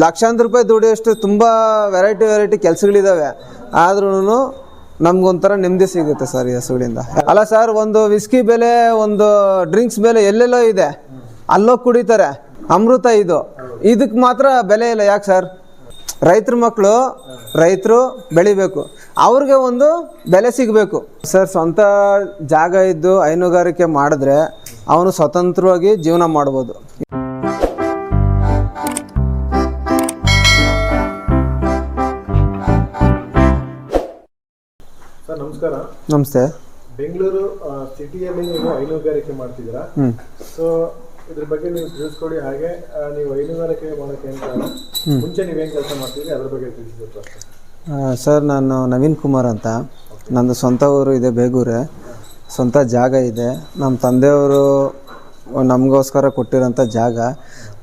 ಲಕ್ಷಾಂತರ ರೂಪಾಯಿ ದುಡಿಯೋಷ್ಟು ತುಂಬ ವೆರೈಟಿ ಕೆಲಸಗಳಿದ್ದಾವೆ. ಆದ್ರೂ ನಮ್ಗೊಂಥರ ನೆಮ್ಮದಿ ಸಿಗುತ್ತೆ ಸರ್ ಈ ಹಸುಗಳಿಂದ. ಅಲ್ಲ ಸರ್, ಒಂದು ವಿಸ್ಕಿ ಬೆಲೆ, ಒಂದು ಡ್ರಿಂಕ್ಸ್ ಬೆಲೆ ಎಲ್ಲೆಲ್ಲೋ ಇದೆ, ಅಲ್ಲೋಗಿ ಕುಡಿತಾರೆ. ಅಮೃತ ಇದಕ್ಕೆ ಮಾತ್ರ ಬೆಲೆ ಇಲ್ಲ. ಯಾಕೆ ಸರ್? ರೈತರ ಮಕ್ಕಳು, ರೈತರು ಬೆಳಿಬೇಕು, ಅವ್ರಿಗೆ ಒಂದು ಬೆಲೆ ಸಿಗಬೇಕು ಸರ್. ಸ್ವಂತ ಜಾಗ ಇದ್ದು ಹೈನುಗಾರಿಕೆ ಮಾಡಿದ್ರೆ ಅವನು ಸ್ವತಂತ್ರವಾಗಿ ಜೀವನ ಮಾಡ್ಬೋದು. ಸರ್ ನಮಸ್ಕಾರ. ನಮಸ್ತೆ. ಬೆಂಗಳೂರು ಸಿಟಿಯಲ್ಲಿ ನೀವು ಹೈನುಗಾರಿಕೆ ಮಾಡ್ತಿದ್ದೀರಾ, ಸೊ ಇದ್ರ ಬಗ್ಗೆ ನೀವು ತಿಳಿಸ್ಕೊಡಿ. ಹಾಗೆ ನೀವು ಹೈನುಗಾರಿಕೆ ಮಾಡೋಕ್ಕೆ ಅಂತ ಮುಂಚೆ ನೀವೇನು ಕೆಲಸ ಮಾಡ್ತಿದ್ರಿ ಅದ್ರ ಬಗ್ಗೆ ತಿಳಿಸ್ಬೇಕು ಅಷ್ಟೇ. ಸರ್, ನಾನು ನವೀನ್ ಕುಮಾರ್ ಅಂತ. ನಂದು ಸ್ವಂತ ಊರು ಇದೆ ಬೇಗೂರೇ, ಸ್ವಂತ ಜಾಗ ಇದೆ. ನಮ್ಮ ತಂದೆಯವರು ನಮಗೋಸ್ಕರ ಕೊಟ್ಟಿರೋಂಥ ಜಾಗ.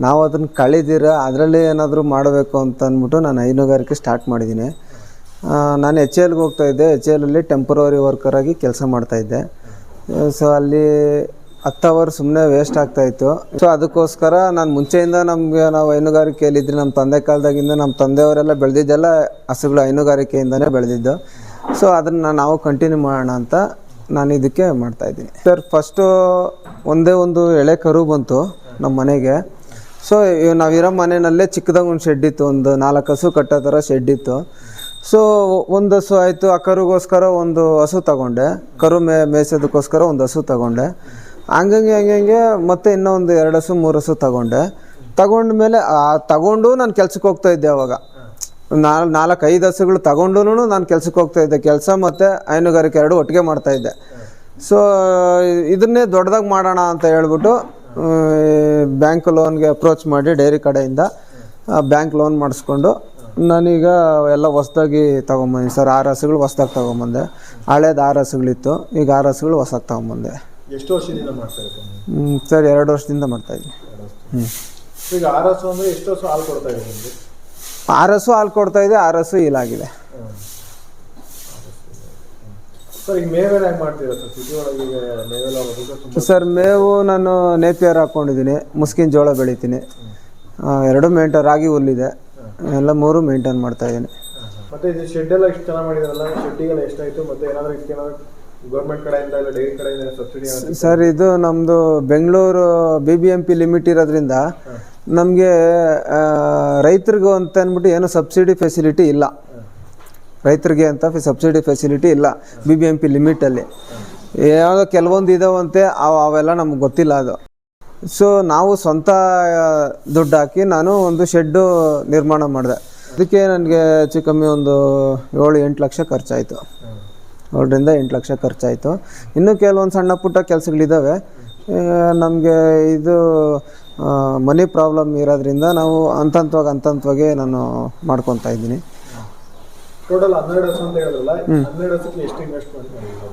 ನಾವು ಅದನ್ನು ಕಳೆದಿರ ಅದರಲ್ಲಿ ಏನಾದರೂ ಮಾಡಬೇಕು ಅಂತ ಅಂದ್ಬಿಟ್ಟು ನಾನು ಹೈನುಗಾರಿಕೆ ಸ್ಟಾರ್ಟ್ ಮಾಡಿದ್ದೀನಿ. ನಾನು ಎಚ್ ಎಲ್ಗೆ ಹೋಗ್ತಾಯಿದ್ದೆ. ಎಚ್ ಎಲಲ್ಲಿ ಟೆಂಪ್ರವರಿ ವರ್ಕರಾಗಿ ಕೆಲಸ ಮಾಡ್ತಾಯಿದ್ದೆ. ಸೊ ಅಲ್ಲಿ 10 ಅವರ್ ಸುಮ್ಮನೆ ವೇಸ್ಟ್ ಆಗ್ತಾಯಿತ್ತು. ಸೊ ಅದಕ್ಕೋಸ್ಕರ ನಾನು ಮುಂಚೆಯಿಂದ ನಾವು ಹೈನುಗಾರಿಕೆಯಲ್ಲಿದ್ದರೆ ನಮ್ಮ ತಂದೆ ಕಾಲದಾಗಿಂದ ನಮ್ಮ ತಂದೆಯವರೆಲ್ಲ ಬೆಳೆದಿದ್ದೆಲ್ಲ ಹಸುಗಳು ಹೈನುಗಾರಿಕೆಯಿಂದನೇ ಬೆಳೆದಿದ್ದು. ಸೊ ಅದನ್ನು ನಾವು ಕಂಟಿನ್ಯೂ ಮಾಡೋಣ ಅಂತ ನಾನು ಇದಕ್ಕೆ ಮಾಡ್ತಾಯಿದ್ದೀನಿ ಸರ್. ಫಸ್ಟು ಒಂದು ಎಳೆ ಕರು ಬಂತು ನಮ್ಮ ಮನೆಗೆ. ಸೊ ನಾವಿರೋ ಮನೆಯಲ್ಲೇ ಚಿಕ್ಕದಾಗ ಒಂದು ಶೆಡ್ ಇತ್ತು, ಒಂದು 4 ಹಸು ಕಟ್ಟೋ ಥರ ಶೆಡ್ ಇತ್ತು. ಸೊ ಒಂದು ಹಸು ಆಯಿತು, ಆ ಕರುಗೋಸ್ಕರ ಒಂದು ಹಸು ತಗೊಂಡೆ, ಕರು ಮೇಯ್ಸೋದಕ್ಕೋಸ್ಕರ ಒಂದು ಹಸು ತಗೊಂಡೆ. ಹಂಗೆ ಮತ್ತೆ ಇನ್ನೊಂದು 2 ಹಸು 3 ಹಸು ತಗೊಂಡ್ಮೇಲೆ ತಗೊಂಡು ನಾನು ಕೆಲ್ಸಕ್ಕೆ ಹೋಗ್ತಾಯಿದ್ದೆ. ಅವಾಗ 4-5 ಹಸುಗಳು ತಗೊಂಡು ನಾನು ಕೆಲ್ಸಕ್ಕೆ ಹೋಗ್ತಾಯಿದ್ದೆ. ಕೆಲಸ ಮತ್ತು ಹೈನುಗಾರಿಕೆ 2 ಒಟ್ಟಿಗೆ ಮಾಡ್ತಾಯಿದ್ದೆ. ಸೊ ಇದನ್ನೇ ದೊಡ್ಡದಾಗಿ ಮಾಡೋಣ ಅಂತ ಹೇಳ್ಬಿಟ್ಟು ಬ್ಯಾಂಕ್ ಲೋನ್ಗೆ ಅಪ್ರೋಚ್ ಮಾಡಿ ಡೈರಿ ಕಡೆಯಿಂದ ಬ್ಯಾಂಕ್ ಲೋನ್ ಮಾಡಿಸ್ಕೊಂಡು ನಾನೀಗ ಎಲ್ಲ ಹೊಸ್ದಾಗಿ ತೊಗೊಂಬಂದೆ ಸರ್. 6 ಹಸುಗಳು ಹೊಸ್ದಾಗಿ ತೊಗೊಂಬಂದೆ. ಹಳೇದು 6 ಹಸುಗಳಿತ್ತು, ಈಗ 6 ಹಸುಗಳು ಹೊಸ್ದಾಗಿ ತೊಗೊಂಬಂದೆ. ಎಷ್ಟು ವರ್ಷದಿಂದ ಮಾಡ್ತಾ ಇದ್ದೀವಿ ಸರ್? 2 ವರ್ಷದಿಂದ ಮಾಡ್ತಾಯಿದ್ದೀನಿ. ಈಗ 6 ಹಸು ಅಂದರೆ ಎಷ್ಟು ಹಸು ಹಾಲು ಕೊಡ್ತಾ ಇದೆ ನಿಮಗೆ? 6 ಹಸು ಹಾಲು ಕೊಡ್ತಾಯಿದೆ, 6 ಹಸು ಇಲಾಗಿದೆ ಸರ್. ಈಗ ಮೇವೆಲ್ಲ ಹೆಂಗೆ ಮಾಡ್ತೀರಾ ಸರ್? ಸಿಟಿ ಒಳಗೆ ಮೇವೆಲ್ಲ ಸರ್, ಮೇವು ನಾನು ನೇಪಿಯರ್ ಹಾಕ್ಕೊಂಡಿದ್ದೀನಿ, ಮುಸ್ಕಿನ ಜೋಳ ಬೆಳಿತೀನಿ, 2 ಮೇಂಟೈನ್, ರಾಗಿ ಹುಲ್ಲಿದೆ, ಎಲ್ಲ 3 ಮೇಂಟೈನ್ ಮಾಡ್ತಾಯಿದ್ದೀನಿ. ಮತ್ತು ಇದು ಶೆಡ್ ಎಲ್ಲ ಎಷ್ಟು ಚೆನ್ನಾಗಿ ಮಾಡಿದಾರಲ್ಲ, ಶೆಡ್ಡಿಗೆಲ್ಲ ಎಷ್ಟಾಯಿತು? ಮತ್ತು ಏನಾದರೂ ಗೌರ್ಮೆಂಟ್ ಕಡೆಯಿಂದ ಇಲ್ಲ ಡೈರಿ ಕಡೆಯಿಂದ ಸಬ್ಸಿಡಿ? ಸರ್, ಇದು ನಮ್ಮದು ಬೆಂಗಳೂರು BBMP ಲಿಮಿಟ್ ಇರೋದ್ರಿಂದ ನಮಗೆ ರೈತರಿಗೂ ಅಂತ ಅಂದ್ಬಿಟ್ಟು ಏನೂ ಸಬ್ಸಿಡಿ ಫೆಸಿಲಿಟಿ ಇಲ್ಲ. ರೈತರಿಗೆ ಅಂತ ಸಬ್ಸಿಡಿ ಫೆಸಿಲಿಟಿ ಇಲ್ಲ BBMP ಲಿಮಿಟಲ್ಲಿ. ಯಾವುದೋ ಕೆಲವೊಂದು ಇದಾವಂತೆ, ಅವೆಲ್ಲ ನಮ್ಗೆ ಗೊತ್ತಿಲ್ಲ ಅದು. ಸೊ ನಾವು ಸ್ವಂತ ದುಡ್ಡು ಹಾಕಿ ನಾನು ಒಂದು ಶೆಡ್ಡು ನಿರ್ಮಾಣ ಮಾಡಿದೆ. ಅದಕ್ಕೆ ನನಗೆ ಹೆಚ್ಚು ಕಮ್ಮಿ ಒಂದು 7-8 ಲಕ್ಷ ಖರ್ಚಾಯಿತು. 7ರಿಂದ 8 ಲಕ್ಷ ಖರ್ಚಾಯಿತು. ಇನ್ನೂ ಕೆಲವೊಂದು ಸಣ್ಣ ಪುಟ್ಟ ಕೆಲಸಗಳಿದ್ದಾವೆ. ನಮಗೆ ಇದು ಮನಿ ಪ್ರಾಬ್ಲಮ್ ಇರೋದ್ರಿಂದ ನಾವು ಹಂತವಾಗಿ ನಾನು ಮಾಡ್ಕೊತಾ ಇದ್ದೀನಿ. ಟೋಟಲ್ 12 ಹಸು ಅಂತ ಹೇಳಿದ್ರಲ್ಲ, 12 ಹಸುಕ್ಕೆ ಎಷ್ಟು ಇನ್ವೆಸ್ಟ್ಮೆಂಟ್ ಮಾಡಿದ್ದೀರಾ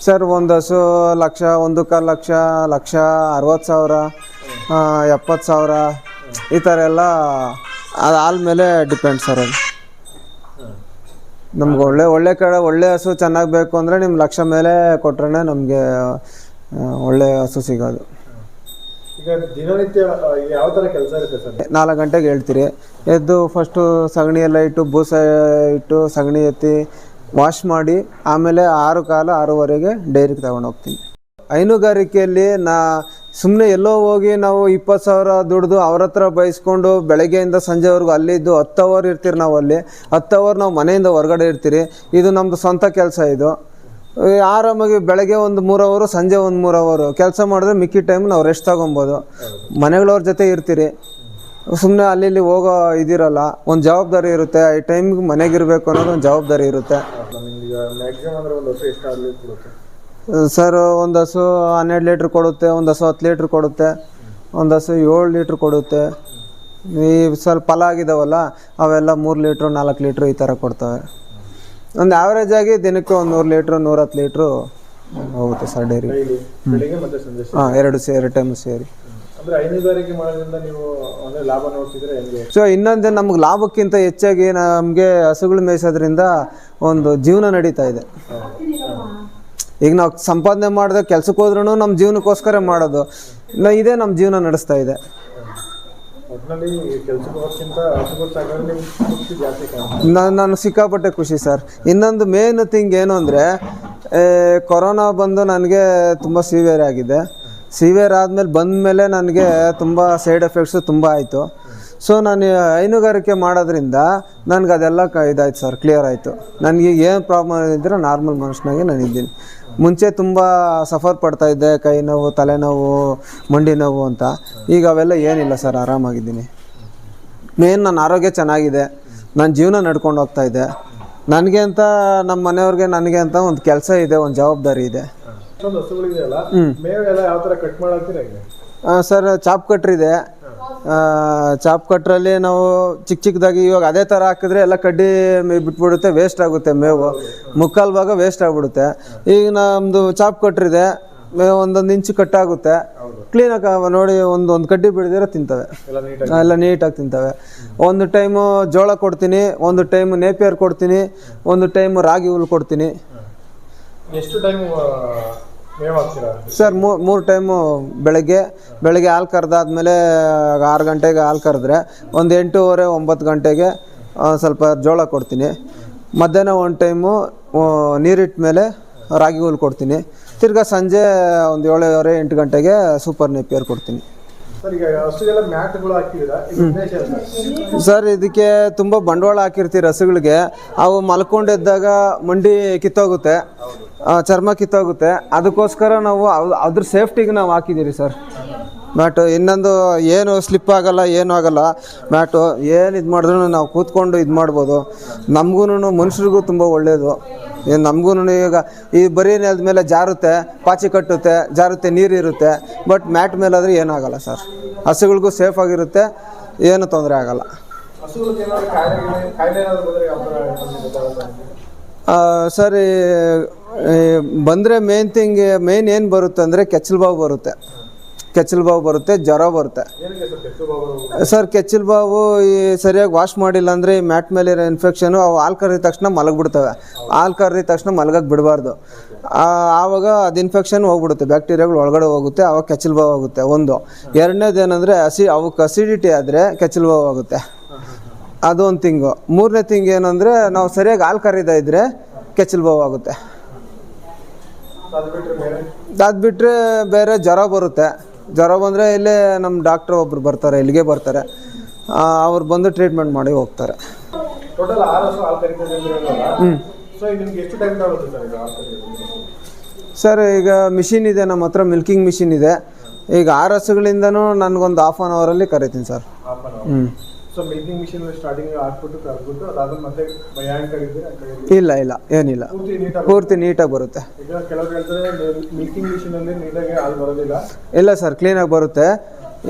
ಸರ್? ಒಂದು ಹಸು 1 ಲಕ್ಷ, 1.25 ಲಕ್ಷ, 1,60,000, 70,000 ಈ ಥರ ಎಲ್ಲ ಅದು ಹಾಲ್ ಮೇಲೆ ಡಿಪೆಂಡ್ ಸರ್. ಅದು ನಮ್ಗೆ ಒಳ್ಳೆ ಹಸು ಚೆನ್ನಾಗಿ ಬೇಕು ಅಂದರೆ ನಿಮ್ಮ 1 ಲಕ್ಷ ಮೇಲೆ ಕೊಟ್ರೆ ನಮಗೆ ಒಳ್ಳೆ ಹಸು ಸಿಗೋದು. ಈಗ ದಿನನಿತ್ಯ ಯಾವ ಥರ ಕೆಲಸ ಇರುತ್ತೆ ಸರ್? 4 ಗಂಟೆಗೆ ಹೇಳ್ತೀರಿ, ಎದ್ದು ಫಸ್ಟು ಸಗಣಿ ಎಲ್ಲ ಇಟ್ಟು, ಬೂಸ ಇಟ್ಟು, ಸಗಣಿ ಎತ್ತಿ ವಾಶ್ ಮಾಡಿ, ಆಮೇಲೆ 6:15 ಡೈರಿಗೆ ತಗೊಂಡು ಹೋಗ್ತೀನಿ. ಹೈನುಗಾರಿಕೆಯಲ್ಲಿ ಸುಮ್ಮನೆ ಎಲ್ಲೋ ಹೋಗಿ ನಾವು 20,000 ದುಡ್ದು ಅವ್ರ ಹತ್ರ ಬಯಸ್ಕೊಂಡು ಬೆಳಗ್ಗೆಯಿಂದ ಸಂಜೆವರೆಗೂ ಅಲ್ಲಿದ್ದು 10 ಅವರ್ ಇರ್ತೀರಿ ನಾವು ಅಲ್ಲಿ. 10 ಅವರ್ ನಾವು ಮನೆಯಿಂದ ಹೊರಗಡೆ ಇರ್ತೀರಿ. ಇದು ನಮ್ಮದು ಸ್ವಂತ ಕೆಲಸ. ಇದು ಆರಾಮಾಗಿ ಬೆಳಗ್ಗೆ ಒಂದು 3 ಅವರು, ಸಂಜೆ ಒಂದು 3 ಅವರು ಕೆಲಸ ಮಾಡಿದ್ರೆ ಮಿಕ್ಕಿ ಟೈಮ್ ನಾವು ರೆಸ್ಟ್ ತೊಗೊಬೋದು. ಮನೆಗಳವ್ರ ಜೊತೆ ಇರ್ತೀರಿ, ಸುಮ್ಮನೆ ಅಲ್ಲಿ ಹೋಗೋ ಇದಿರಲ್ಲ. ಒಂದು ಜವಾಬ್ದಾರಿ ಇರುತ್ತೆ. ಈ ಟೈಮ್ಗೆ ಮನೆಗಿರಬೇಕು ಅನ್ನೋದು ಒಂದು ಜವಾಬ್ದಾರಿ ಇರುತ್ತೆ ಸರ್. ಒಂದು ಹಸು 12 ಲೀಟ್ರ್ ಕೊಡುತ್ತೆ, ಒಂದು ಹಸು 10 ಲೀಟ್ರ್ ಕೊಡುತ್ತೆ, ಒಂದು ಹಸು 7 ಲೀಟ್ರ್ ಕೊಡುತ್ತೆ. ಈ ಸ್ವಲ್ಪ ಫಲ ಆಗಿದಾವಲ್ಲ ಅವೆಲ್ಲ 3 ಲೀಟ್ರು 4 ಲೀಟ್ರು ಈ ಥರ ಕೊಡ್ತವೆ. ಒಂದು ಆವ್ರೇಜ್ ಆಗಿ ದಿನಕ್ಕೆ ಒಂದು 100 ಲೀಟ್ರು 110 ಲೀಟ್ರು ಹೋಗುತ್ತೆ ಸರ್ ಡೈರಿ. ಹಾಂ, 2 ಟೈಮು ಸೇರಿ. ಹೈನುಗಾರಿಕೆ ಮಾಡೋದ್ರಿಂದ ನೀವು ಲಾಭ ನೋಡ್ತಿದ್ರೆ ಹೆಂಗೆ? ಸೊ ಇನ್ನೊಂದು ನಮ್ಗೆ ಲಾಭಕ್ಕಿಂತ ಹೆಚ್ಚಾಗಿ ನಮಗೆ ಹಸುಗಳು ಮೇಯಿಸೋದ್ರಿಂದ ಒಂದು ಜೀವನ ನಡೀತಾ ಇದೆ. ಈಗ ನಾವು ಸಂಪಾದನೆ ಮಾಡಿದ್ರೆ ಕೆಲ್ಸಕ್ಕೆ ಹೋದ್ರೂ ನಮ್ಮ ಜೀವನಕ್ಕೋಸ್ಕರ ಮಾಡೋದು, ಇದೇ ನಮ್ಮ ಜೀವನ ನಡೆಸ್ತಾ ಇದೆ. ಒಟ್ಟಿನಲ್ಲಿ ಕೆಲ್ಸಕ್ಕೆ ಹೋಗೋಕ್ಕಿಂತ ಹಸುಗಳು ಸಾಕಿದ್ರೆ ನಿಮ್ಗೆ ಖುಷಿ ಜಾಸ್ತಿ ಕಾಣುತ್ತೆ. ನಾನು ಸಿಕ್ಕಾಪಟ್ಟೆ ಖುಷಿ ಸರ್. ಇನ್ನೊಂದು ಮೇನ್ ಥಿಂಗ್ ಏನು ಅಂದರೆ, ಕೊರೋನಾ ಬಂದು ನನಗೆ ತುಂಬ ಸಿವಿಯರ್ ಆಗಿದೆ. ಸಿವಿಯರ್ ಆದಮೇಲೆ ಬಂದಮೇಲೆ ನನಗೆ ತುಂಬ ಸೈಡ್ ಎಫೆಕ್ಟ್ಸು ತುಂಬ ಆಯಿತು. ಸೊ ನಾನು ಹೈನುಗಾರಿಕೆ ಮಾಡೋದ್ರಿಂದ ನನಗೆ ಅದೆಲ್ಲ ಇದಾಯ್ತು ಸರ್, ಕ್ಲಿಯರ್ ಆಯಿತು. ನನಗೆ ಏನು ಪ್ರಾಬ್ಲಮ್ ಇದ್ದರೆ ನಾರ್ಮಲ್ ಮನುಷ್ಯನಾಗೆ ನಾನು ಇದ್ದೀನಿ. ಮುಂಚೆ ತುಂಬ ಸಫರ್ ಪಡ್ತಾಯಿದ್ದೆ, ಕೈ ನೋವು, ತಲೆನೋವು, ಮಂಡಿ ನೋವು ಅಂತ. ಈಗ ಅವೆಲ್ಲ ಏನಿಲ್ಲ ಸರ್, ಆರಾಮಾಗಿದ್ದೀನಿ. ಮೇನ್ ನನ್ನ ಆರೋಗ್ಯ ಚೆನ್ನಾಗಿದೆ, ನನ್ನ ಜೀವನ ನಡ್ಕೊಂಡು ಹೋಗ್ತಾಯಿದ್ದೆ. ನನಗೆ ಅಂತ, ನಮ್ಮ ಮನೆಯವ್ರಿಗೆ, ನನಗೆ ಅಂತ ಒಂದು ಕೆಲಸ ಇದೆ, ಒಂದು ಜವಾಬ್ದಾರಿ ಇದೆ. ಹಸುಗಳಿದೆಯಲ್ಲ, ಮೇವೆಲ್ಲ ಯಾವ ಥರ ಕಟ್ ಮಾಡಾಕ್ತೀರಾ ಹೇಗೆ? ಸರ್, ಚಾಪ್ ಕಟ್ರಿದೆ. ಚಾಪ್ ಕಟ್ರಲ್ಲಿ ನಾವು ಚಿಕ್ಕ ಚಿಕ್ಕದಾಗಿ, ಇವಾಗ ಅದೇ ಥರ ಹಾಕಿದ್ರೆ ಎಲ್ಲ ಕಡ್ಡಿ ಬಿಟ್ಬಿಡುತ್ತೆ, ವೇಸ್ಟ್ ಆಗುತ್ತೆ ಮೇವು, ಮುಕ್ಕಾಲು ಭಾಗ ವೇಸ್ಟ್ ಆಗಿಬಿಡುತ್ತೆ. ಈಗ ನಮ್ಮದು ಚಾಪ್ ಕಟ್ರಿದೆ, ಒಂದೊಂದು ಇಂಚು ಕಟ್ಟಾಗುತ್ತೆ, ಕ್ಲೀನಾಗಿ ನೋಡಿ ಒಂದು ಕಡ್ಡಿ ಬಿಡದಿರೋ ತಿಂತವೆ, ಎಲ್ಲ ನೀಟಾಗಿ ತಿಂತವೆ. ಒಂದು ಟೈಮು ಜೋಳ ಕೊಡ್ತೀನಿ, ಒಂದು ಟೈಮು ನೇಪಿಯರ್ ಕೊಡ್ತೀನಿ, ಒಂದು ಟೈಮು ರಾಗಿ ಹುಲ್ಲು ಕೊಡ್ತೀನಿ. ಎಷ್ಟು ಟೈಮ್ ಮೇವು ಹಾಕ್ತೀರಾ ಸರ್? 3 ಟೈಮು. ಬೆಳಗ್ಗೆ ಹಾಲು ಕರೆದಾದ್ಮೇಲೆ 6 ಗಂಟೆಗೆ ಹಾಲು ಕರೆದ್ರೆ ಒಂದು 8:30, 9 ಗಂಟೆಗೆ ಸ್ವಲ್ಪ ಜೋಳ ಕೊಡ್ತೀನಿ. ಮಧ್ಯಾಹ್ನ ಒಂದು ಟೈಮು ನೀರಿಟ್ಟ ಮೇಲೆ ರಾಗಿ ಹುಲ್ಲು ಕೊಡ್ತೀನಿ. ತಿರ್ಗಾ ಸಂಜೆ ಒಂದು 7:30, 8 ಗಂಟೆಗೆ ಸೂಪರ್ ನೇಪಿಯರ್ ಕೊಡ್ತೀನಿ. ಸರ್, ಇದಕ್ಕೆ ತುಂಬ ಬಂಡವಾಳ ಹಾಕಿರ್ತೀವಿ ಹಸುಗಳಿಗೆ. ಅವು ಮಲ್ಕೊಂಡಿದ್ದಾಗ ಮಂಡಿ ಕಿತ್ತೋಗುತ್ತೆ, ಚರ್ಮ ಕಿತ್ತೋಗುತ್ತೆ. ಅದಕ್ಕೋಸ್ಕರ ನಾವು ಅದ್ರ ಸೇಫ್ಟಿಗೆ ನಾವು ಹಾಕಿದ್ದೀರಿ ಸರ್ ಮ್ಯಾಟು. ಇನ್ನೊಂದು ಏನು ಸ್ಲಿಪ್ ಆಗಲ್ಲ, ಏನೂ ಆಗಲ್ಲ. ಮ್ಯಾಟು ಏನು ಇದು ಮಾಡಿದ್ರು ನಾವು ಕೂತ್ಕೊಂಡು ಇದು ಮಾಡ್ಬೋದು. ನಮಗೂ ಮನುಷ್ಯರಿಗೂ ತುಂಬ ಒಳ್ಳೆಯದು. ಏನು ನಮಗೂ ಈಗ ಈ ಬರೀ ನೆಲದ ಮೇಲೆ ಜಾರುತ್ತೆ, ಪಾಚಿ ಕಟ್ಟುತ್ತೆ, ಜಾರುತ್ತೆ, ನೀರಿರುತ್ತೆ. ಬಟ್ ಮ್ಯಾಟ್ ಮೇಲಾದರೆ ಏನಾಗಲ್ಲ ಸರ್. ಹಸುಗಳಿಗೂ ಸೇಫಾಗಿರುತ್ತೆ, ಏನು ತೊಂದರೆ ಆಗಲ್ಲ. ಸರ್, ಬಂದರೆ ಮೇನ್ ಏನು ಬರುತ್ತೆ ಅಂದರೆ ಕೆಚ್ಚಲು ಬಾವು ಬರುತ್ತೆ, ಜ್ವರ ಬರುತ್ತೆ. ಸರ್, ಕೆಚ್ಚಲು ಬಾವು ಈ ಸರಿಯಾಗಿ ವಾಶ್ ಮಾಡಿಲ್ಲ ಅಂದರೆ ಈ ಮ್ಯಾಟ್ ಮೇಲಿರೋ ಇನ್ಫೆಕ್ಷನು ಅವು ಹಾಲು ಕರೆದ ತಕ್ಷಣ ಮಲಗಿಬಿಡ್ತವೆ. ಹಾಲು ಕರೆದ ತಕ್ಷಣ ಮಲಗಕ್ಕೆ ಬಿಡಬಾರ್ದು. ಆವಾಗ ಅದು ಇನ್ಫೆಕ್ಷನ್ ಹೋಗ್ಬಿಡುತ್ತೆ, ಬ್ಯಾಕ್ಟೀರಿಯಾಗಳು ಒಳಗಡೆ ಹೋಗುತ್ತೆ, ಆವಾಗ ಕೆಚ್ಚಲು ಬಾವು ಆಗುತ್ತೆ. ಒಂದು. ಎರಡನೇದು ಏನಂದರೆ ಅವಕ್ಕೆ ಅಸಿಡಿಟಿ ಆದರೆ ಕೆಚ್ಚಲು ಬಾವು ಆಗುತ್ತೆ, ಅದು ಒಂದು ತಿಂಗು. ಮೂರನೇ ತಿಂಗ್ ಏನಂದರೆ ನಾವು ಸರಿಯಾಗಿ ಹಾಲು ಕರೀತಾ ಇದ್ದರೆ ಕೆಚ್ಚಲು ಬಾವು ಆಗುತ್ತೆ. ಅದು ಬಿಟ್ಟರೆ ಬೇರೆ ಜ್ವರ ಬರುತ್ತೆ. ಜ್ವರ ಬಂದರೆ ಇಲ್ಲೇ ನಮ್ಮ ಡಾಕ್ಟ್ರ್ ಒಬ್ರು ಬರ್ತಾರೆ, ಇಲ್ಲಿಗೆ ಬರ್ತಾರೆ. ಅವ್ರು ಬಂದು ಟ್ರೀಟ್ಮೆಂಟ್ ಮಾಡಿ ಹೋಗ್ತಾರೆ. ಸರ್, ಈಗ ಮಿಷಿನ್ ಇದೆ ನಮ್ಮ ಹತ್ರ, ಮಿಲ್ಕಿಂಗ್ ಮಿಷಿನ್ ಇದೆ. ಈಗ 6 ಹಸುಗಳಿಂದನೂ ನನಗೊಂದು ½ ಆನ್ ಅವರಲ್ಲಿ ಕರಿತೀನಿ ಸರ್. ಇಲ್ಲ ಏನಿಲ್ಲ, ಪೂರ್ತಿ ನೀಟಾಗಿ ಬರುತ್ತೆ. ಇಲ್ಲ ಸರ್, ಕ್ಲೀನಾಗಿ ಬರುತ್ತೆ.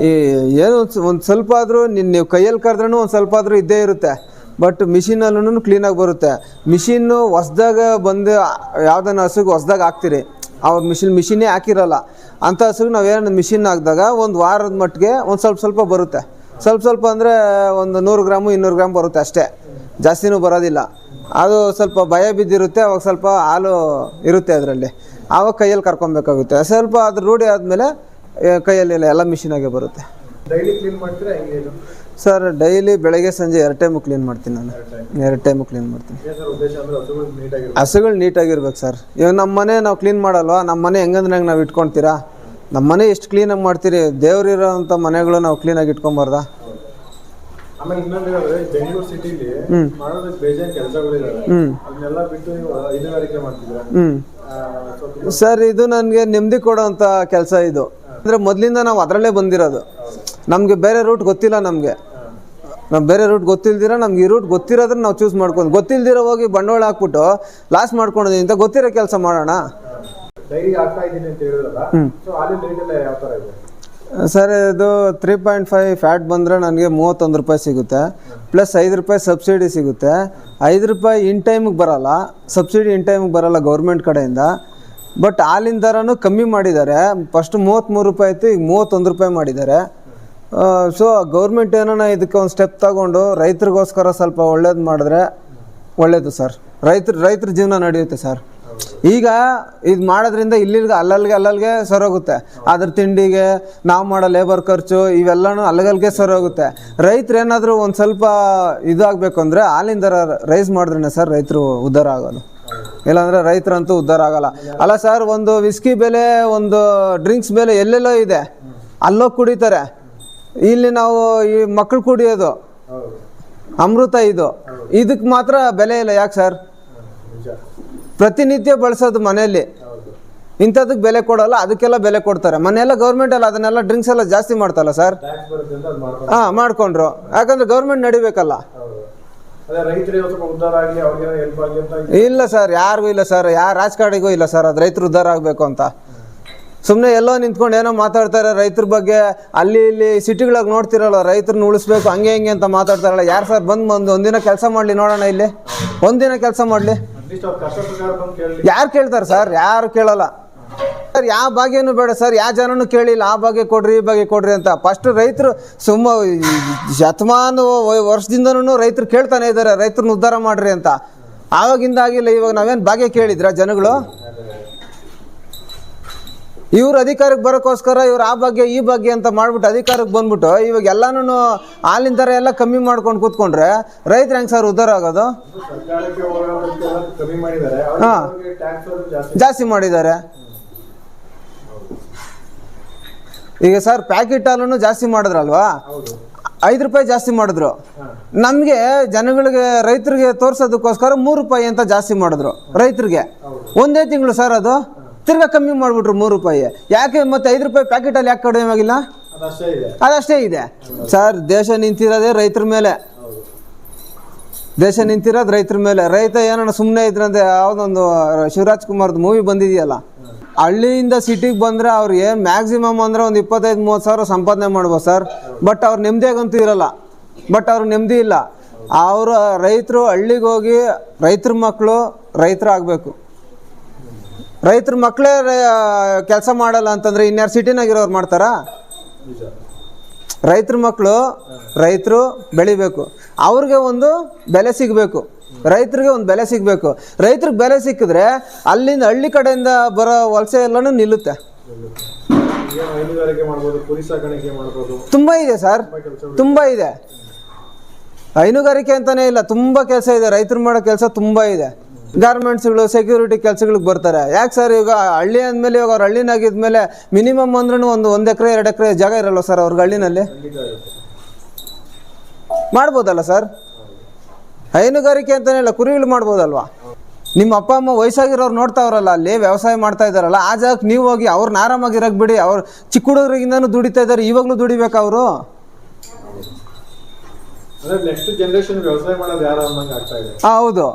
ಏನು ಒಂದು ಸ್ವಲ್ಪ ಆದರೂ ನೀವು ಕೈಯಲ್ಲಿ ಕರೆದ್ರೂ ಒಂದು ಸ್ವಲ್ಪ ಆದರೂ ಇದ್ದೇ ಇರುತ್ತೆ. ಬಟ್ ಮಿಷಿನಲ್ಲೂ ಕ್ಲೀನಾಗಿ ಬರುತ್ತೆ. ಮಿಷಿನ್ನು ಹೊಸ್ದಾಗ ಬಂದು ಯಾವುದನ್ನ ಹಸುಗೆ ಹೊಸ್ದಾಗ ಹಾಕ್ತೀರಿ, ಅವ್ರು ಮಿಷಿನ್ನೇ ಹಾಕಿರಲ್ಲ ಅಂಥ ಹಸುಗೆ ನಾವೇನು ಮಿಷಿನ್ ಹಾಕಿದಾಗ ಒಂದು ವಾರದ ಮಟ್ಟಿಗೆ ಒಂದು ಸ್ವಲ್ಪ ಬರುತ್ತೆ. ಸ್ವಲ್ಪ ಅಂದರೆ ಒಂದು 100 ಗ್ರಾಮು 200 ಗ್ರಾಮ್ ಬರುತ್ತೆ ಅಷ್ಟೇ, ಜಾಸ್ತಿನೂ ಬರೋದಿಲ್ಲ. ಅದು ಸ್ವಲ್ಪ ಭಯ ಬಿದ್ದಿರುತ್ತೆ, ಅವಾಗ ಸ್ವಲ್ಪ ಹಾಲು ಇರುತ್ತೆ ಅದರಲ್ಲಿ. ಆವಾಗ ಕೈಯಲ್ಲಿ ಕರ್ಕೊಬೇಕಾಗುತ್ತೆ. ಸ್ವಲ್ಪ ಅದು ರೂಢಿ ಆದಮೇಲೆ ಕೈಯಲ್ಲೆಲ್ಲ ಎಲ್ಲ ಮಿಷಿನಾಗೆ ಬರುತ್ತೆ. ಡೈಲಿ ಕ್ಲೀನ್ ಮಾಡ್ತೀರಾ ಹೆಂಗೆ ಇದು? ಸರ್, ಡೈಲಿ ಬೆಳಗ್ಗೆ ಸಂಜೆ 2 ಟೈಮು ಕ್ಲೀನ್ ಮಾಡ್ತೀನಿ ನಾನು. 2 ಟೈಮು ಕ್ಲೀನ್ ಮಾಡ್ತೀನಿ. ಹಸುಗಳು ನೀಟಾಗಿರ್ಬೇಕು ಸರ್. ಇವಾಗ ನಮ್ಮ ಮನೆ ನಾವು ಕ್ಲೀನ್ ಮಾಡಲ್ವಾ? ನಮ್ಮ ಮನೆ ಹೆಂಗಂದ್ರೆ ಹೆಂಗೆ ನಾವು ಇಟ್ಕೊಳ್ತೀರಾ? ನಮ್ಮ ಮನೆ ಎಷ್ಟು ಕ್ಲೀನಾಗಿ ಮಾಡ್ತೀರಿ, ದೇವ್ರಿರೋಂಥ ಮನೆಗಳು ನಾವು ಕ್ಲೀನಾಗಿ ಇಟ್ಕೊಂಬಾರ್ದಾ? ಆಮೇಲೆ ಇನ್ನೊಂದು ಬೆಂಗಳೂರು ಸಿಟಿಲಿ ಮಾಡೋದಕ್ಕೆ ಬೇಜಾನ್ ಕೆಲಸಗಳಿದಾವೆ, ಅದನ್ನೆಲ್ಲ ಬಿಟ್ಟು ನೀವು ಹೈನುಗಾರಿಕೆ ಮಾಡ್ತಿದ್ದೀರಾ? ಸರ್, ಇದು ನನಗೆ ನೆಮ್ಮದಿ ಕೊಡೋಂಥ ಕೆಲಸ ಇದು. ಅಂದರೆ ಮೊದಲಿಂದ ನಾವು ಅದರಲ್ಲೇ ಬಂದಿರೋದು. ನಮಗೆ ಬೇರೆ ರೂಟ್ ಗೊತ್ತಿಲ್ಲ. ನಾವು ಬೇರೆ ರೂಟ್ ಗೊತ್ತಿಲ್ದಿರ ನಮ್ಗೆ ಈ ರೂಟ್ ಗೊತ್ತಿರೋದ್ರೆ ನಾವು ಚೂಸ್ ಮಾಡ್ಕೊಂಡು, ಗೊತ್ತಿಲ್ದಿರೋ ಹೋಗಿ ಬಂಡವಾಳ ಹಾಕ್ಬಿಟ್ಟು ಲಾಸ್ ಮಾಡ್ಕೊಂಡಿದ್ದೀನಿ ಅಂತ ಗೊತ್ತಿರೋ ಕೆಲಸ ಮಾಡೋಣ. ಡೈರಿ ಆಗ್ತಾ ಇದ್ದೀನಿ ಅಂತ ಹೇಳಿದ್ರಲ್ಲ, ಸೊ ಹಾಲಿನ ರೇಟ್ ಎಲ್ಲ ಯಾವ ಥರ ಇದೆ? ಸರ್, ಇದು 3.5 ಫ್ಯಾಟ್ ಬಂದರೆ ನನಗೆ 31 ರೂಪಾಯಿ ಸಿಗುತ್ತೆ, ಪ್ಲಸ್ 5 ರೂಪಾಯಿ ಸಬ್ಸಿಡಿ ಸಿಗುತ್ತೆ. 5 ರೂಪಾಯಿ ಇನ್ ಟೈಮಿಗೆ ಬರೋಲ್ಲ, ಸಬ್ಸಿಡಿ ಇನ್ ಟೈಮಿಗೆ ಬರೋಲ್ಲ ಗೌರ್ಮೆಂಟ್ ಕಡೆಯಿಂದ. ಬಟ್ ಹಾಲಿನ ದರನೂ ಕಮ್ಮಿ ಮಾಡಿದ್ದಾರೆ. ಫಸ್ಟ್ 33 ರೂಪಾಯಿ ಇತ್ತು, ಈಗ 31 ರೂಪಾಯಿ ಮಾಡಿದ್ದಾರೆ. ಸೊ ಗೌರ್ಮೆಂಟ್ ಏನೋ ಇದಕ್ಕೆ ಒಂದು ಸ್ಟೆಪ್ ತಗೊಂಡು ರೈತರಿಗೋಸ್ಕರ ಸ್ವಲ್ಪ ಒಳ್ಳೇದು ಮಾಡಿದ್ರೆ ಒಳ್ಳೆಯದು ಸರ್. ರೈತರ ಜೀವನ ನಡೆಯುತ್ತೆ ಸರ್. ಈಗ ಇದು ಮಾಡೋದ್ರಿಂದ ಇಲ್ಲಿಗೆ ಅಲ್ಲಲ್ಲಿಗೆ ಸರೋಗುತ್ತೆ. ಅದ್ರ ತಿಂಡಿಗೆ ನಾವು ಮಾಡೋ ಲೇಬರ್ ಖರ್ಚು ಇವೆಲ್ಲನೂ ಅಲ್ಲಗಲ್ಗೆ ಸರೋಗುತ್ತೆ. ರೈತರು ಏನಾದರೂ ಒಂದು ಸ್ವಲ್ಪ ಇದಾಗಬೇಕು ಅಂದರೆ ಹಾಲಿನ ದರ ರೈಸ್ ಮಾಡಿದ್ರೆ ಸರ್ ರೈತರು ಉದ್ಧಾರ ಆಗೋದು, ಇಲ್ಲಾಂದರೆ ರೈತರಂತೂ ಉದ್ಧಾರ ಆಗಲ್ಲ. ಅಲ್ಲ ಸರ್, ಒಂದು ವಿಸ್ಕಿ ಬೆಲೆ, ಒಂದು ಡ್ರಿಂಕ್ಸ್ ಬೆಲೆ ಎಲ್ಲೆಲ್ಲೋ ಇದೆ, ಅಲ್ಲೋಗಿ ಕುಡಿತಾರೆ. ಇಲ್ಲಿ ನಾವು ಈ ಮಕ್ಕಳು ಕುಡಿಯೋದು ಅಮೃತ, ಇದಕ್ಕೆ ಮಾತ್ರ ಬೆಲೆ ಇಲ್ಲ. ಯಾಕೆ ಸರ್? ಪ್ರತಿನಿತ್ಯ ಬಳಸೋದು ಮನೆಯಲ್ಲಿ, ಇಂಥದಕ್ಕೆ ಬೆಲೆ ಕೊಡೋಲ್ಲ, ಅದಕ್ಕೆಲ್ಲ ಬೆಲೆ ಕೊಡ್ತಾರೆ. ಮನೆಯೆಲ್ಲ ಗೌರ್ಮೆಂಟ್ ಎಲ್ಲ ಅದನ್ನೆಲ್ಲ ಡ್ರಿಂಕ್ಸ್ ಎಲ್ಲ ಜಾಸ್ತಿ ಮಾಡ್ತಲ್ಲ ಸರ್. ಹಾಂ, ಮಾಡ್ಕೊಂಡ್ರು. ಯಾಕಂದ್ರೆ ಗೌರ್ಮೆಂಟ್ ನಡಿಬೇಕಲ್ಲ. ಇಲ್ಲ ಸರ್, ಯಾರಿಗೂ ಇಲ್ಲ ಸರ್, ಯಾರು ರಾಜಕಾರಣಿಗೂ ಇಲ್ಲ ಸರ್ ಅದು ರೈತರು ಉದ್ಧಾರ ಆಗಬೇಕು ಅಂತ. ಸುಮ್ಮನೆ ಎಲ್ಲೋ ನಿಂತ್ಕೊಂಡು ಏನೋ ಮಾತಾಡ್ತಾರೆ ರೈತರ ಬಗ್ಗೆ. ಅಲ್ಲಿ ಇಲ್ಲಿ ಸಿಟಿಗಳಾಗ ನೋಡ್ತಿರಲ್ಲ, ರೈತರನ್ನ ಉಳಿಸ್ಬೇಕು ಹಂಗೆ ಹಿಂಗೆ ಅಂತ ಮಾತಾಡ್ತಾರಲ್ಲ. ಯಾರು ಸರ್ ಒಂದಿನ ಕೆಲಸ ಮಾಡಲಿ ನೋಡೋಣ, ಇಲ್ಲಿ ಒಂದಿನ ಕೆಲಸ ಮಾಡಲಿ. ಯಾರು ಕೇಳ್ತಾರೆ ಸರ್? ಯಾರು ಕೇಳಲ್ಲ ಸರ್. ಯಾವ ಭಾಗ್ಯನೂ ಬೇಡ ಸರ್, ಯಾವ ಜನನೂ ಕೇಳಿಲ್ಲ ಆ ಭಾಗ್ಯ ಕೊಡ್ರಿ ಈ ಭಾಗ್ಯ ಕೊಡ್ರಿ ಅಂತ. ಫಸ್ಟ್ ರೈತರು ಶತಮಾನ ವರ್ಷದಿಂದನೂ ರೈತರು ಕೇಳ್ತಾನೆ ಇದ್ದಾರೆ ರೈತರನ್ನ ಉದ್ಧಾರ ಮಾಡ್ರಿ ಅಂತ. ಆವಾಗಿಂದ ಆಗಿಲ್ಲ. ಇವಾಗ ನಾವೇನು ಭಾಗ್ಯ ಕೇಳಿದ್ರ ಜನಗಳು? ಇವ್ರು ಅಧಿಕಾರಕ್ಕೆ ಬರೋಕ್ಕೋಸ್ಕರ ಇವ್ರು ಆ ಬಗ್ಗೆ ಈ ಬಗ್ಗೆ ಅಂತ ಮಾಡ್ಬಿಟ್ಟು ಅಧಿಕಾರಕ್ಕೆ ಬಂದ್ಬಿಟ್ಟು ಇವಾಗ ಎಲ್ಲಾನು ಹಾಲಿನ ದರ ಎಲ್ಲ ಕಮ್ಮಿ ಮಾಡ್ಕೊಂಡು ಕೂತ್ಕೊಂಡ್ರೆ ರೈತರು ಹೆಂಗೆ ಸರ್ ಉದ್ಧಾರ ಆಗೋದು? ಹಾಂ, ಜಾಸ್ತಿ ಮಾಡಿದ್ದಾರೆ. ಈಗ ಸರ್ ಪ್ಯಾಕೆಟ್ ಹಾಲನ್ನು ಜಾಸ್ತಿ ಮಾಡಿದ್ರಲ್ವಾ, 5 ರೂಪಾಯಿ ಜಾಸ್ತಿ ಮಾಡಿದ್ರು. ನಮಗೆ ಜನಗಳಿಗೆ ರೈತರಿಗೆ ತೋರ್ಸೋದಕ್ಕೋಸ್ಕರ 3 ರೂಪಾಯಿ ಅಂತ ಜಾಸ್ತಿ ಮಾಡಿದ್ರು ರೈತರಿಗೆ. ಒಂದೇ ತಿಂಗಳು ಸರ್ ಅದು ತಿರ್ಗಾ ಕಮ್ಮಿ ಮಾಡಿಬಿಟ್ರು 3 ರೂಪಾಯಿ. ಯಾಕೆ ಮತ್ತೆ 5 ರೂಪಾಯಿ ಪ್ಯಾಕೆಟಲ್ಲಿ ಯಾಕೆ ಕಡಿಮೆ ಆಗಿಲ್ಲ? ಅದಷ್ಟೇ ಇದೆ ಸರ್. ದೇಶ ನಿಂತಿರೋದೇ ರೈತರ ಮೇಲೆ, ದೇಶ ನಿಂತಿರೋದು ರೈತರ ಮೇಲೆ. ರೈತ ಏನೋ ಸುಮ್ಮನೆ ಇದ್ರಂತೆ. ಯಾವುದೊಂದು ಶಿವರಾಜ್ ಕುಮಾರ್ದು ಮೂವಿ ಬಂದಿದೆಯಲ್ಲ, ಹಳ್ಳಿಯಿಂದ ಸಿಟಿಗೆ ಬಂದರೆ ಅವ್ರು ಏನು ಮ್ಯಾಕ್ಸಿಮಮ್ ಅಂದರೆ ಒಂದು 25-30 ಸಾವಿರ ಸಂಪಾದನೆ ಮಾಡ್ಬೋದು ಸರ್. ಬಟ್ ಅವ್ರು ನೆಮ್ಮದಿಯಾಗಂತೂ ಇರಲ್ಲ. ಅವ್ರು ನೆಮ್ಮದಿ ಇಲ್ಲ. ಅವರು ರೈತರು ಹಳ್ಳಿಗೆ ಹೋಗಿ ರೈತರ ಮಕ್ಕಳು ರೈತರಾಗಬೇಕು. ರೈತರ ಮಕ್ಕಳೇ ಕೆಲಸ ಮಾಡಲ್ಲ ಅಂತಂದರೆ ಇನ್ಯಾರು ಸಿಟಿನಾಗಿರೋರು ಮಾಡ್ತಾರಾ? ರೈತರ ಮಕ್ಕಳು ರೈತರು ಬೆಳಿಬೇಕು, ಅವ್ರಿಗೆ ಒಂದು ಬೆಲೆ ಸಿಗಬೇಕು, ರೈತರಿಗೆ ಒಂದು ಬೆಲೆ ಸಿಗಬೇಕು. ರೈತರಿಗೆ ಬೆಲೆ ಸಿಕ್ಕಿದ್ರೆ ಅಲ್ಲಿಂದ ಹಳ್ಳಿ ಕಡೆಯಿಂದ ಬರೋ ವಲಸೆ ಎಲ್ಲನೂ ನಿಲ್ಲುತ್ತೆ. ತುಂಬ ಇದೆ ಸರ್, ತುಂಬ ಇದೆ. ಹೈನುಗಾರಿಕೆ ಅಂತಲೇ ಇಲ್ಲ, ತುಂಬ ಕೆಲಸ ಇದೆ. ರೈತರು ಮಾಡೋ ಕೆಲಸ ತುಂಬ ಇದೆ. ಗಾರ್ಮೆಂಟ್ಸ್ಗಳು, ಸೆಕ್ಯೂರಿಟಿ ಕೆಲಸಗಳಿಗೆ ಬರ್ತಾರೆ. ಯಾಕೆ ಸರ್? ಈಗ ಹಳ್ಳಿ ಅಂದಮೇಲೆ ಇವಾಗ ಅವ್ರು ಹಳ್ಳಿನಾಗಿದ್ಮೇಲೆ ಮಿನಿಮಮ್ ಅಂದ್ರೂ ಒಂದು 1 ಎಕರೆ 2 ಎಕರೆ ಜಾಗ ಇರಲ್ಲ ಸರ್ ಅವ್ರಿಗೆ ಹಳ್ಳಿನಲ್ಲಿ. ಮಾಡ್ಬೋದಲ್ಲ ಸರ್? ಹೈನುಗಾರಿಕೆ ಅಂತಲೇ ಇಲ್ಲ, ಕುರಿಗಳು ಮಾಡ್ಬೋದಲ್ವಾ? ನಿಮ್ಮ ಅಪ್ಪ ಅಮ್ಮ ವಯಸ್ಸಾಗಿರೋರು ನೋಡ್ತಾವ್ರಲ್ಲ, ಅಲ್ಲಿ ವ್ಯವಸಾಯ ಮಾಡ್ತಾ ಇದ್ದಾರಲ್ಲ, ಆ ಜಾಗಕ್ಕೆ ನೀವು ಹೋಗಿ ಅವ್ರನ್ನ ಆರಾಮಾಗಿರಕ್ಕೆ ಬಿಡಿ. ಅವ್ರು ಚಿಕ್ಕ ಹುಡುಗರಿಗಿಂದನೂ ದುಡಿತಾ ಇದ್ದಾರೆ, ಇವಾಗಲೂ ದುಡಿಬೇಕು ಅವರು. ಹೌದು.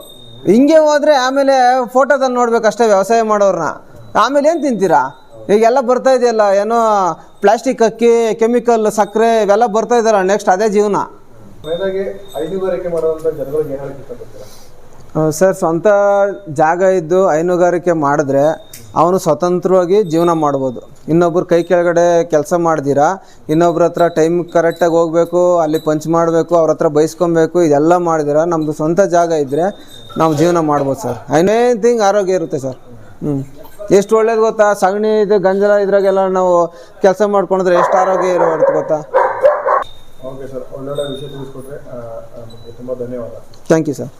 ಹಿಂಗೆ ಹೋದರೆ ಆಮೇಲೆ ಫೋಟೋದಲ್ಲಿ ನೋಡ್ಬೇಕಷ್ಟೇ ವ್ಯವಸಾಯ ಮಾಡೋರನ್ನ. ಆಮೇಲೆ ಏನು ತಿಂತೀರಾ? ಈಗೆಲ್ಲ ಬರ್ತಾ ಇದೆಯಲ್ಲ, ಏನೋ ಪ್ಲಾಸ್ಟಿಕ್ ಅಕ್ಕಿ, ಕೆಮಿಕಲ್ ಸಕ್ಕರೆ ಇವೆಲ್ಲ ಬರ್ತಾ ಇದ್ದಾರ. ನೆಕ್ಸ್ಟ್ ಅದೇ ಜೀವನ. ಸರ್, ಸ್ವಂತ ಜಾಗ ಇದ್ದು ಹೈನುಗಾರಿಕೆ ಮಾಡಿದ್ರೆ ಅವನು ಸ್ವತಂತ್ರವಾಗಿ ಜೀವನ ಮಾಡ್ಬೋದು. ಇನ್ನೊಬ್ರು ಕೈ ಕೆಳಗಡೆ ಕೆಲಸ ಮಾಡ್ದಿರಾ ಇನ್ನೊಬ್ರ ಹತ್ರ ಟೈಮ್ ಕರೆಕ್ಟಾಗಿ ಹೋಗಬೇಕು, ಅಲ್ಲಿ ಪಂಚ್ ಮಾಡಬೇಕು, ಅವ್ರ ಹತ್ರ ಬೈಸ್ಕೊಬೇಕು, ಇದೆಲ್ಲ ಮಾಡಿದಿರ ನಮ್ಮದು ಸ್ವಂತ ಜಾಗ ಇದ್ದರೆ ನಾವು ಜೀವನ ಮಾಡ್ಬೋದು ಸರ್. ಐನೇನ್ ಥಿಂಗ್ ಆರೋಗ್ಯ ಇರುತ್ತೆ ಸರ್. ಎಷ್ಟು ಒಳ್ಳೇದು ಗೊತ್ತಾ? ಸಗಣಿ ಇದು ಗಂಜಲ ಇದ್ರಾಗೆಲ್ಲ ನಾವು ಕೆಲಸ ಮಾಡ್ಕೊಂಡ್ರೆ ಎಷ್ಟು ಆರೋಗ್ಯ ಇರುತ್ತೆ ಗೊತ್ತಾ? ಓಕೆ ಸರ್, ಒಳ್ಳೊಳ್ಳೆ ವಿಷಯ ತಿಳಿಸ್ಕೊಟ್ರೆ ತುಂಬ ಧನ್ಯವಾದ. Thank you sir.